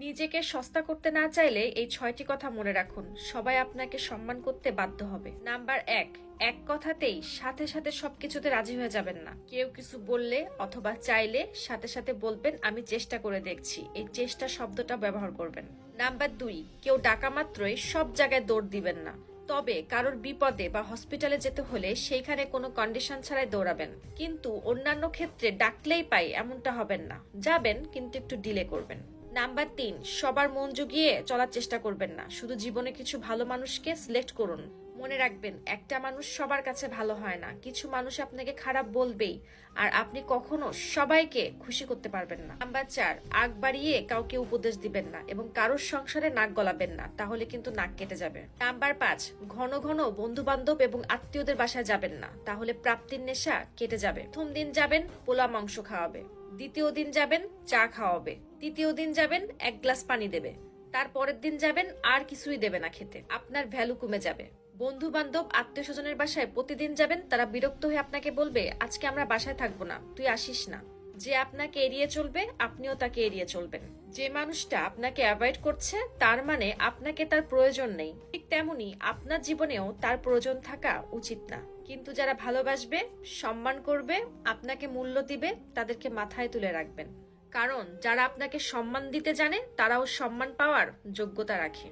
নিজেকে সস্তা করতে না চাইলে এই 6টি কথা মনে রাখুন। সবাই আপনাকে সম্মান করতে বাধ্য হবে। নাম্বার 1, এক কথাতেই সাথে সাথে সবকিছুতে রাজি হয়ে যাবেন না। কেউ কিছু বললে অথবা চাইলে সাথে সাথে বলবেন আমি চেষ্টা করে দেখছি। এই চেষ্টা শব্দটা ব্যবহার করবেন। নাম্বার 2, কেউ ডাকা মাত্রই সব জায়গায় দৌড় দিবেন না। তবে কারোর বিপদে বা হসপিটালে যেতে হলে সেইখানে কোনো কন্ডিশন ছাড়াই দৌড়াবেন। কিন্তু অন্যান্য ক্ষেত্রে ডাকলেই পাই এমনটা হবেন না। যাবেন কিন্তু একটু ডিলে করবেন। নাম্বার 3, সবার মন জুগিয়ে চলার চেষ্টা করবেন না। শুধু জীবনে কিছু ভালো মানুষকে সিলেক্ট করুন। মনে রাখবেন, একটা মানুষ সবার কাছে ভালো হয় না। কিছু মানুষ আপনাকে খারাপ বলবেই, আর আপনি কখনো সবাইকে খুশি করতে পারবেন না। নাম্বার 4, আগ বাড়িয়ে কাউকে উপদেশ দিবেন না এবং কারোর সংসারে নাক গলাবেন না, তাহলে কিন্তু নাক কেটে যাবে। নাম্বার 5, ঘন ঘন বন্ধু বান্ধব এবং আত্মীয়দের বাসায় যাবেন না, তাহলে প্রাপ্তির নেশা কেটে যাবে। প্রথম দিন যাবেন পোলা মাংস খাওয়াবে, দ্বিতীয় দিন যাবেন চা খাওয়াবে, তৃতীয় দিন যাবেন 1 গ্লাস পানি দেবে, তারপরের দিন যাবেন আর কিছুই দেবে না খেতে। আপনার ভ্যালু কমে যাবে। বন্ধু বান্ধব আত্মীয় স্বজনের বাসায় প্রতিদিন যাবেন, তারা বিরক্ত হয়ে আপনাকে বলবে আজকে আমরা বাসায় থাকবো না, তুই আসিস না। যে আপনাকে এড়িয়ে চলবে আপনিও তাকে এড়িয়ে চলবেন। যে মানুষটা আপনাকে অ্যাভয়েড করছে তার মানে আপনাকে তার প্রয়োজন নেই। ঠিক তেমনি আপনার জীবনেও তার প্রয়োজন থাকা উচিত না। কিন্তু যারা ভালোবাসবে, সম্মান করবে, আপনাকে মূল্য দিবে, তাদেরকে মাথায় তুলে রাখবেন। কারণ যারা আপনাকে সম্মান দিতে জানে তারাও সম্মান পাওয়ার যোগ্যতা রাখে।